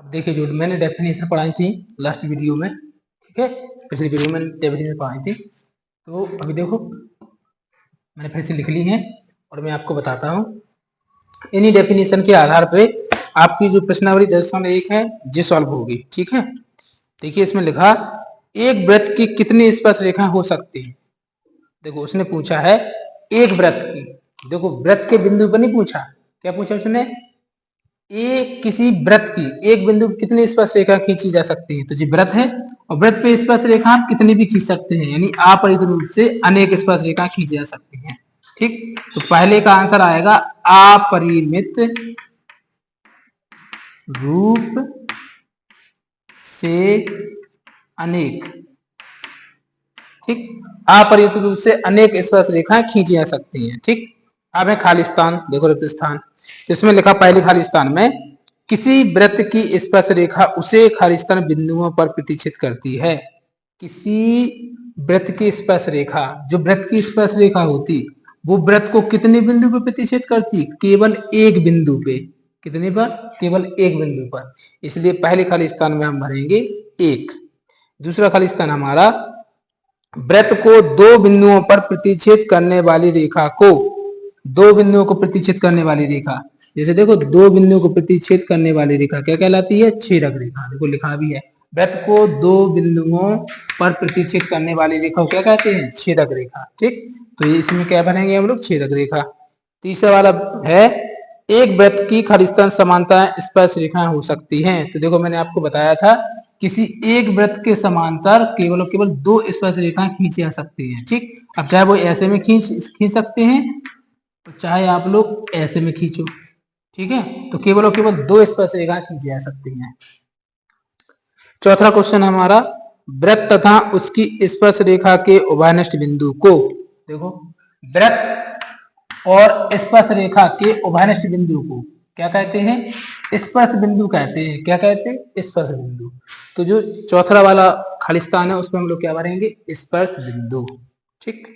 अब देखिए जो मैंने डेफिनेशन पढ़ाई थी लास्ट वीडियो में, ठीक है, पिछली वीडियो में डेफिनेशन पढ़ाई थी, तो अभी देखो मैंने फिर से लिख ली है और मैं आपको बताता हूँ। इन्हीं डेफिनेशन के आधार पे आपकी जो प्रश्नावली 10.1 है ये सॉल्व होगी, ठीक है। देखिए इसमें लिखा एक वृत्त की कितनी स्पर्श रेखा हो सकती है। देखो उसने पूछा है एक वृत्त की, देखो वृत्त के बिंदु पर नहीं पूछा, क्या पूछा उसने, एक किसी वृत्त की एक बिंदु कितनी स्पर्श रेखा खींची जा सकती है। तो जी वृत्त है और वृत्त पे स्पर्श रेखा आप कितनी भी खींच सकते हैं, यानी अपरिमित रूप से अनेक स्पर्श रेखा खींची जा सकती हैं, ठीक। तो पहले का आंसर आएगा अपरिमित रूप से अनेक, ठीक, अपरिमित रूप से अनेक स्पर्श रेखाएं खींची जा सकती हैं, ठीक। अब है खालिस्तान, देखो रिक्त स्थान, इसमें लिखा पहले खालिस्तान में किसी वृत्त की स्पर्श रेखा उसे खालिस्तान बिंदुओं पर प्रतिच्छेद करती है। किसी वृत्त की स्पर्श रेखा, जो वृत्त की स्पर्श रेखा होती वो वृत्त को कितने बिंदु पर प्रतिच्छेद करती, केवल एक बिंदु पे, कितने पर, केवल एक बिंदु पर, इसलिए पहले खालिस्तान में हम भरेंगे एक। दूसरा खालिस्तान हमारा वृत्त को दो बिंदुओं पर प्रतिच्छेद करने वाली रेखा को, दो बिंदुओं को प्रतिच्छेद करने वाली रेखा, जैसे देखो दो बिंदुओं को प्रतिच्छेद करने वाली रेखा क्या कहलाती है, छेदक रेखा, देखो लिखा भी है वृत्त को दो बिंदुओं पर प्रतिच्छेद करने वाली रेखा को क्या कहते हैं, छेदक रेखा, ठीक। तो ये इसमें क्या बनेंगे हम लोग, छेदक रेखा। तीसरा वाला है एक वृत्त की खालिस्तान समानता स्पर्श रेखाएं हो सकती हैं। तो देखो मैंने आपको बताया था किसी एक वृत्त के समांतर केवल और केवल दो स्पर्श रेखाएं खींची जा सकती हैं, ठीक। अब चाहे वो ऐसे में खींच सकते हैं, चाहे आप लोग ऐसे में खींचो, ठीक है, तो केवल और केवल दो स्पर्श रेखाएं खींची जा सकती हैं। चौथा क्वेश्चन हमारा वृत्त तथा उसकी स्पर्श रेखा के उभयनिष्ठ बिंदु को, देखो वृत्त और स्पर्श रेखा के उभयनिष्ठ बिंदु को क्या कहते हैं, स्पर्श बिंदु कहते हैं, क्या कहते हैं, स्पर्श बिंदु। तो जो चौथा वाला खालिस्तान है उसमें हम लोग क्या भरेंगे, स्पर्श बिंदु, ठीक।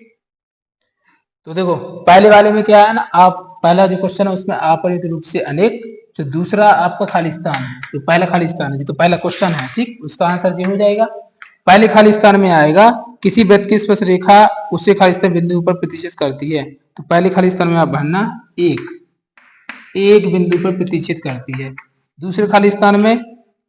तो देखो पहले वाले में क्या है ना, आप पहला जो क्वेश्चन है उसमें अपरिमित रूप से अनेक, जो दूसरा आपका खालिस्तान है, जो पहला खालिस्तान है, जो पहला क्वेश्चन है, ठीक, उसका आंसर ये हो जाएगा। पहले खालिस्तान में आएगा किसी वृत्त की स्पर्श रेखा उसे खालिस्तान बिंदु पर प्रतिच्छेद करती है। तो पहले खालिस्तान में आप भरना एक बिंदु पर प्रतिच्छेद करती है। दूसरे खालिस्तान में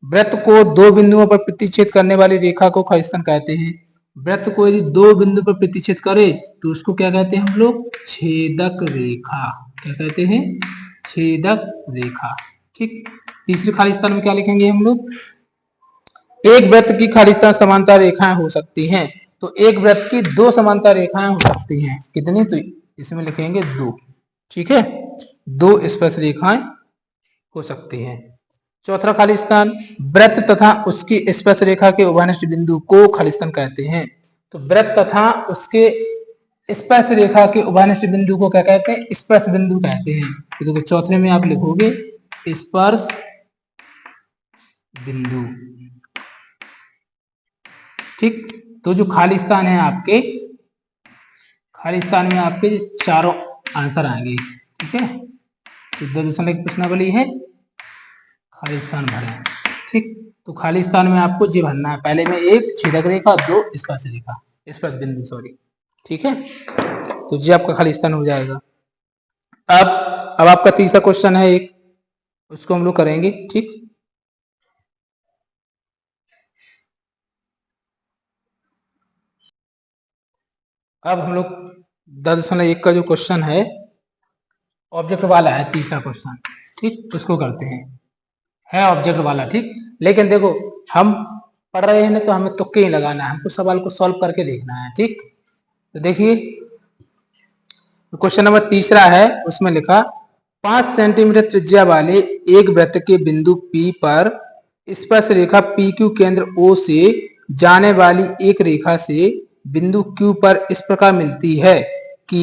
वृत्त को दो बिंदुओं पर प्रतिच्छेद करने वाली रेखा को खालिस्तान कहते हैं। वृत्त को यदि दो बिंदु पर प्रतिच्छेद करे तो उसको क्या कहते हैं हम लोग, छेदक रेखा, क्या कहते हैं, छेदक रेखा, ठीक। तीसरे खालिस्तान में क्या लिखेंगे हम लोग, एक वृत्त की खालिस्तान समांतर रेखाएं हो सकती हैं। तो एक वृत्त की दो समांतर रेखाएं हो सकती हैं, कितनी, तो इसमें लिखेंगे दो, ठीक है, दो स्पर्श रेखाएं हो सकती हैं। चौथा खालिस्तान वृत्त तथा उसकी स्पर्श रेखा के उभयनिष्ठ बिंदु को खालिस्तान कहते हैं। तो वृत्त तथा उसके स्पर्श रेखा के उभयनिष्ठ बिंदु को क्या कहते हैं, स्पर्श बिंदु कहते हैं। तो देखो चौथे में आप लिखोगे स्पर्श बिंदु, ठीक। तो जो खालिस्तान है आपके, खालिस्तान में आपके चारों आंसर आएंगे, ठीक है। तो 2.1 प्रश्नावली है, खालिस्तान भरें, ठीक। तो खालिस्तान में आपको जी भरना है, पहले में एक छेदक रेखा, दो स्पर्श रेखा, स्पर्श बिंदु सॉरी, ठीक है। तो जी आपका खालिस्तान हो जाएगा। अब आपका तीसरा क्वेश्चन है एक, उसको हम लोग करेंगे, ठीक। अब हम लोग 10.1 का जो क्वेश्चन ऑब्जेक्ट वाला है, तीसरा क्वेश्चन, ठीक, उसको करते हैं, है ऑब्जेक्ट वाला, ठीक। लेकिन देखो हम पढ़ रहे हैं ना, तो हमें तुक्के ही लगाना है, हमको सवाल को सॉल्व करके देखना है, ठीक। तो देखिए क्वेश्चन नंबर तीसरा है, उसमें लिखा 5 सेंटीमीटर त्रिज्या वाले एक वृत्त के बिंदु P पर स्पर्श रेखा PQ केंद्र O से जाने वाली एक रेखा से बिंदु Q पर इस प्रकार मिलती है कि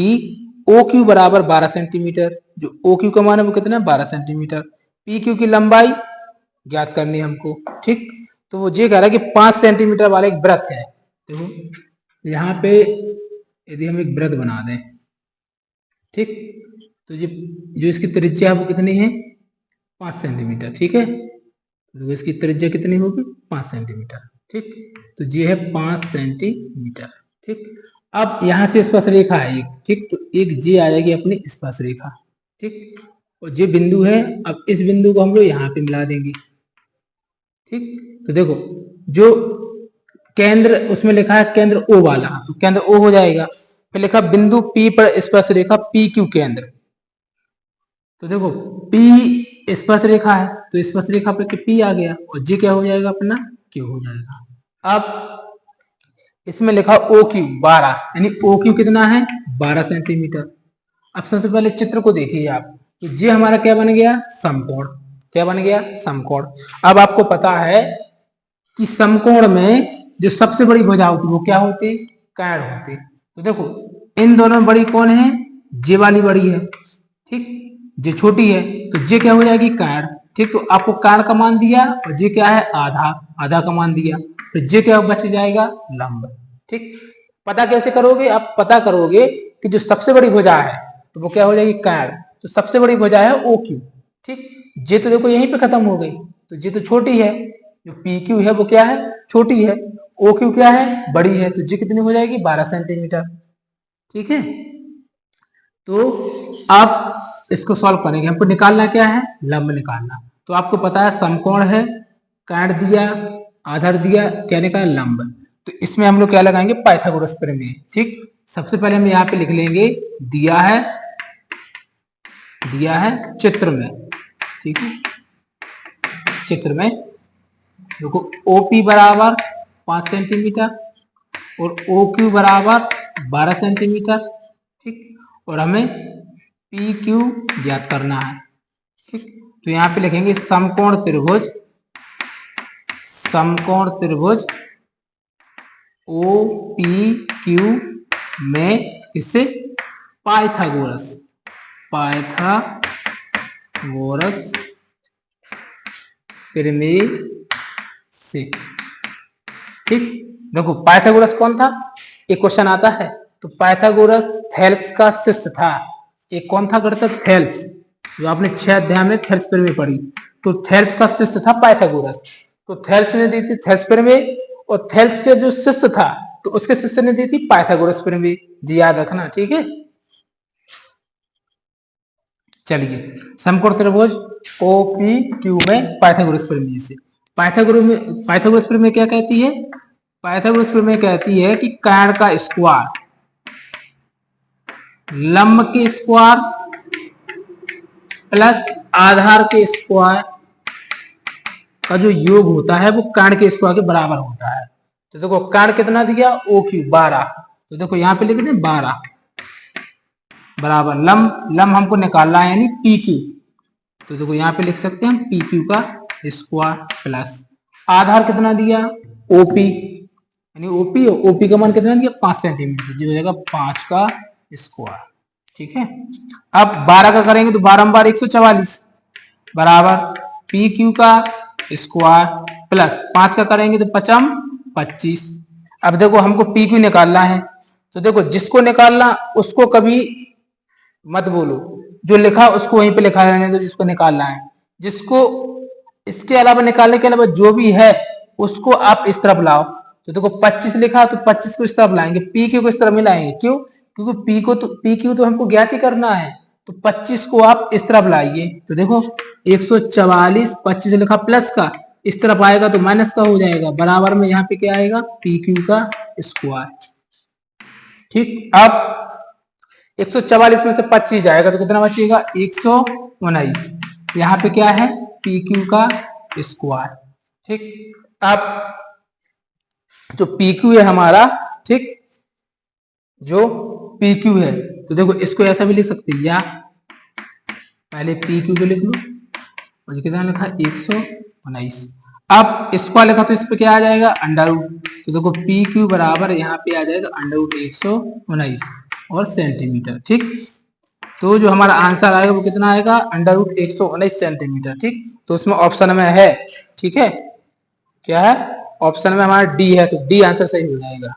OQ बराबर 12 सेंटीमीटर, जो OQ का मान है वो कितना है, 12 सेंटीमीटर। PQ की लंबाई ज्ञात करनी है हमको, ठीक। तो वो ये कह रहा है कि 5 सेंटीमीटर वाला एक वृत्त है। देखो यहाँ पे यदि हम एक वृत्त बना दें, ठीक, तो जो इसकी त्रिज्या है वो कितनी है, 5 सेंटीमीटर, ठीक है। तो इसकी त्रिज्या कितनी होगी 5 सेंटीमीटर। ठीक, तो ये है 5 सेंटीमीटर। ठीक, अब यहां से स्पर्श रेखा है एक, ठीक, तो एक जे आ जाएगी अपनी स्पर्श रेखा। ठीक, और ये बिंदु है, अब इस बिंदु को हम लोग यहाँ पे मिला देंगे। ठीक, तो देखो जो केंद्र उसमें लिखा है केंद्र ओ वाला, तो केंद्र ओ हो जाएगा। फिर लिखा बिंदु पी पर स्पर्श रेखा पी क्यू केंद्र, तो देखो पी स्पर्श रेखा है, तो स्पर्श रेखा पे पी आ गया, और जी क्या हो जाएगा अपना क्यू हो जाएगा। अब इसमें लिखा ओ क्यू 12, यानी ओ क्यू कितना है 12 सेंटीमीटर। अब सबसे पहले चित्र को देखिए आप, तो ये हमारा क्या बन गया समकोण, क्या बन गया समकोण। अब आपको पता है कि समकोण में जो सबसे बड़ी भुजा होती है वो क्या होती, कैड होती। तो देखो इन दोनों में बड़ी कौन है, जे वाली बड़ी है। ठीक, जे छोटी है तो जे क्या हो जाएगी कैड। ठीक, तो आपको कैड का मान दिया और जे क्या है आधा, आधा का मान दिया, तो जे क्या बच जाएगा लंब। ठीक, पता कैसे करोगे, आप पता करोगे कि जो सबसे बड़ी भुजा है तो वो क्या हो जाएगी कैड, तो सबसे बड़ी भुजा है ओ क्यू। ठीक, जे तो देखो यहीं पे खत्म हो गई, तो जे तो छोटी है, जो पी क्यू है वो क्या है छोटी है, ओ क्यू क्या है बड़ी है, तो जे कितनी हो जाएगी 12 सेंटीमीटर। ठीक है, तो आप इसको सॉल्व करेंगे, हमको निकालना क्या है लंब निकालना। तो आपको पता है समकोण है, कैड दिया, आधार दिया, क्या निकाला लंब। तो इसमें हम लोग क्या लगाएंगे पाइथागोरस प्रमेय। ठीक, सबसे पहले हम यहाँ पे लिख लेंगे दिया है चित्र में। ठीक है, चित्र में देखो OP बराबर 5 सेंटीमीटर और OQ बराबर 12 सेंटीमीटर। ठीक, और हमें PQ ज्ञात करना है। ठीक, तो यहाँ पे लिखेंगे समकोण त्रिभुज OPQ में इससे पाइथागोरस प्रमेय से। ठीक, देखो पाइथागोरस कौन था, एक क्वेश्चन आता है, तो पाइथागोरस थेल्स का शिष्य था। एक कौन था गणितज्ञ थेल्स, जो आपने 6 अध्याय में थेल्स प्रमेय पढ़ी, तो थेल्स का शिष्य था पाइथागोरस। तो थेल्स ने दी थी थेल्स प्रमेय, और थेल्स के जो शिष्य था तो उसके शिष्य ने दी थी पाइथागोरस प्रमेय, जी याद रखना। ठीक है, चलिए समकोण त्रिभुज OPQ में पाइथागोरस प्रमेय से। पाइथागोरस प्रमेय क्या कहती है, पाइथागोरस प्रमेय कहती है कि कैड का स्क्वायर लंब के स्क्वायर प्लस आधार के स्क्वायर का जो योग होता है वो कैड के स्क्वायर के बराबर होता है। तो देखो कैड कितना दिया OQ 12, तो देखो यहाँ पे लिख दें 12 बराबर लंब हमको निकालना है यानी PQ, तो देखो यहाँ पे लिख सकते हैं हम PQ का स्क्वायर प्लस आधार कितना दिया OP, यानी OP और OP का मान कितना दिया 5 सेंटीमीटर, जो हो जाएगा 5 का स्क्वायर। ठीक है, अब 12 का करेंगे तो 12 बार 144 बराबर PQ का स्क्वायर प्लस 5 का करेंगे तो 5 25। अब देखो हमको PQ निकालना है, तो देखो जिसको निकालना उसको कभी मत बोलो, जो लिखा उसको वहीं पे लिखा रहने दो जिसको निकालना है। जिसको इसके अलावा निकालने के अलावा जो भी है उसको आप इस तरफ लाओ। तो देखो 25 लिखा तो 25 को इस तरफ लाएंगे, PQ को इस तरफ मिलाएंगे, क्यों, क्योंकि PQ तो हमको ज्ञात ही करना है, तो 25 को आप इस तरफ लाइए। तो देखो 144 25 लिखा प्लस का, इस तरफ आएगा तो माइनस का हो जाएगा, बराबर में यहाँ पे क्या आएगा PQ का स्क्वायर। ठीक, अब 144 में से 25 जाएगा तो कितना बचेगा 119, यहाँ पे क्या है PQ का स्क्वायर। ठीक, अब जो PQ है हमारा, ठीक, जो PQ है तो देखो इसको ऐसा भी लिख सकते हैं, या पहले PQ को लिख लो और कितना लिखा 119, अब इसको लिखा तो इस पे क्या आ जाएगा अंडर रूट, तो देखो PQ बराबर यहाँ पे आ जाएगा अंडर रूट 119 और सेंटीमीटर। ठीक, तो जो हमारा आंसर आएगा वो कितना आएगा अंडर रूट 119 सेंटीमीटर। ठीक, तो उसमें ऑप्शन में है, ठीक है, क्या है ऑप्शन में हमारा D है, तो D आंसर सही हो जाएगा।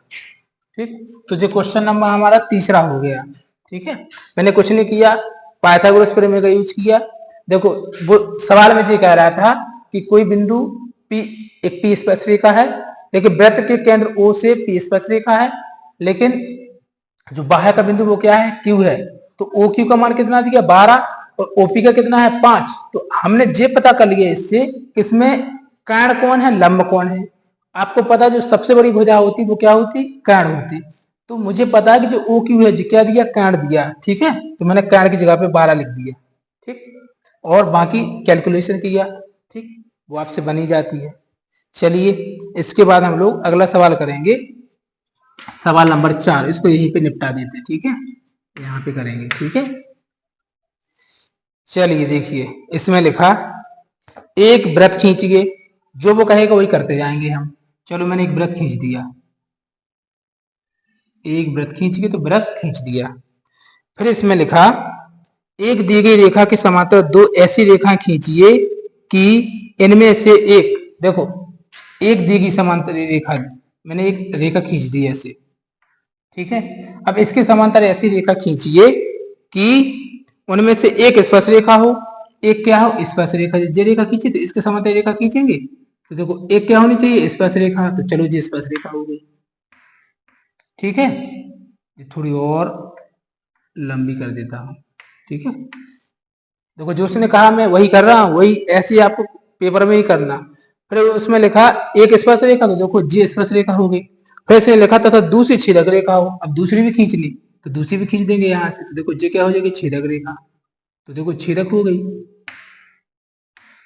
ठीक, तो जो क्वेश्चन नंबर हमारा तीसरा हो गया। ठीक है, मैंने कुछ नहीं किया, पाइथागोरस प्रमेय का यूज किया। देखो वो सवाल में ये कह रहा था कि कोई बिंदु P एक P स्पर्श रेखा है, लेकिन वृत्त के केंद्र O से P स्पर्श रेखा है, लेकिन जो बाह्य का बिंदु वो क्या है, Q है। तो OQ का मान कितना दिया 12 और OP का कितना है 5। तो हमने ये पता कर लिया इससे इसमें कर्ण कौन है, लंब कौन है। आपको पता है जो सबसे बड़ी भुजा होती वो क्या होती, कर्ण होती। तो मुझे पता है कि जो OQ है जी क्या दिया, कर्ण दिया, ठीक है। तो मैंने कर्ण की जगह पे 12 लिख दिया, ठीक, और बाकी कैलकुलेशन किया, ठीक, वो आपसे बनी जाती है। चलिए इसके बाद हम लोग अगला सवाल करेंगे, सवाल नंबर 4, इसको यहीं पे निपटा देते हैं, ठीक है, यहाँ पे करेंगे, ठीक है। चलिए देखिए इसमें लिखा एक वृत्त खींचिए, जो वो कहेगा वही करते जाएंगे हम। चलो मैंने एक वृत्त खींच दिया, एक वृत्त खींच के, तो वृत्त खींच दिया। फिर इसमें लिखा एक दी गई रेखा के समांतर दो ऐसी रेखाएं खींचिए कि इनमें से एक, देखो एक दी गई समांतर रेखा, मैंने एक रेखा खींच दी ऐसे, ठीक है। अब इसके समांतर ऐसी रेखा खींचिए कि उनमें से एक स्पर्श रेखा हो, एक क्या हो, स्पर्श रेखा। ये रेखा खींची तो इसके समांतर रेखा खींचेंगे, तो देखो एक क्या होनी चाहिए, स्पर्श रेखा। तो चलो जी स्पर्श रेखा हो गई, ठीक है। ये थोड़ी और लंबी कर देता हूं, ठीक है। देखो जो उसने कहा मैं वही कर रहा हूं, वही ऐसे आपको पेपर में ही करना। फिर उसमें लिखा एक स्पर्श रेखा, तो देखो जी स्पर्श रेखा हो गई। फिर से लिखा था दूसरी छेदक रेखा हो, अब दूसरी भी खींच ली, तो दूसरी भी खींच देंगे यहां से। तो देखो जी क्या हो जाएगी, छेदक रेखा। तो देखो छेदक हो गई,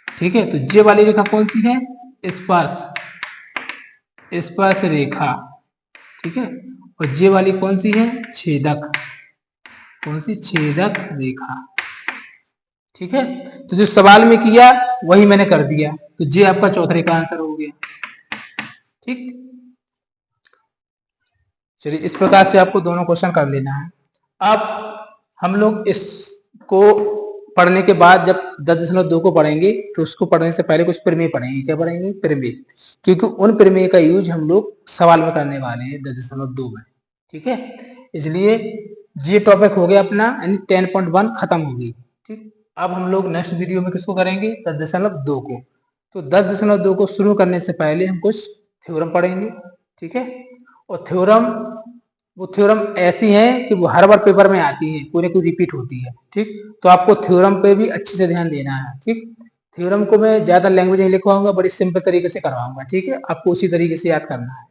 ठीक है। तो जे वाली रेखा कौन सी है, स्पर्श, स्पर्श रेखा, ठीक है। और जे वाली कौन सी है, छेदक, कौन सी, छेदक रेखा, ठीक है। तो जो सवाल में किया वही मैंने कर दिया, तो जे आपका चौथे का आंसर हो गया, ठीक। चलिए इस प्रकार से आपको दोनों क्वेश्चन कर लेना है। अब हम लोग इसको पढ़ने के बाद जब 10.2 को पढ़ेंगे तो उसको पढ़ने से पहले कुछ प्रमेय पढ़ेंगे। क्या पढ़ेंगे, प्रमेय, क्योंकि उन प्रमेय का यूज हम लोग सवाल में करने वाले हैं 10.2 में, ठीक है। इसलिए ये टॉपिक हो गया अपना, यानी 10.1 खत्म हो गई, ठीक। अब हम लोग नेक्स्ट वीडियो में किसको करेंगे, 10.2 को। तो 10.2 को शुरू करने से पहले हम कुछ थ्योरम पढ़ेंगे, ठीक है। और थ्योरम, वो थ्योरम ऐसी हैं कि वो हर बार पेपर में आती है, कोई ना कोई रिपीट होती है, ठीक। तो आपको थ्योरम पे भी अच्छे से ध्यान देना है, ठीक। थ्योरम को मैं ज्यादा लैंग्वेज नहीं लिखवाऊंगा, बड़ी सिंपल तरीके से करवाऊंगा, ठीक है। आपको उसी तरीके से याद करना है।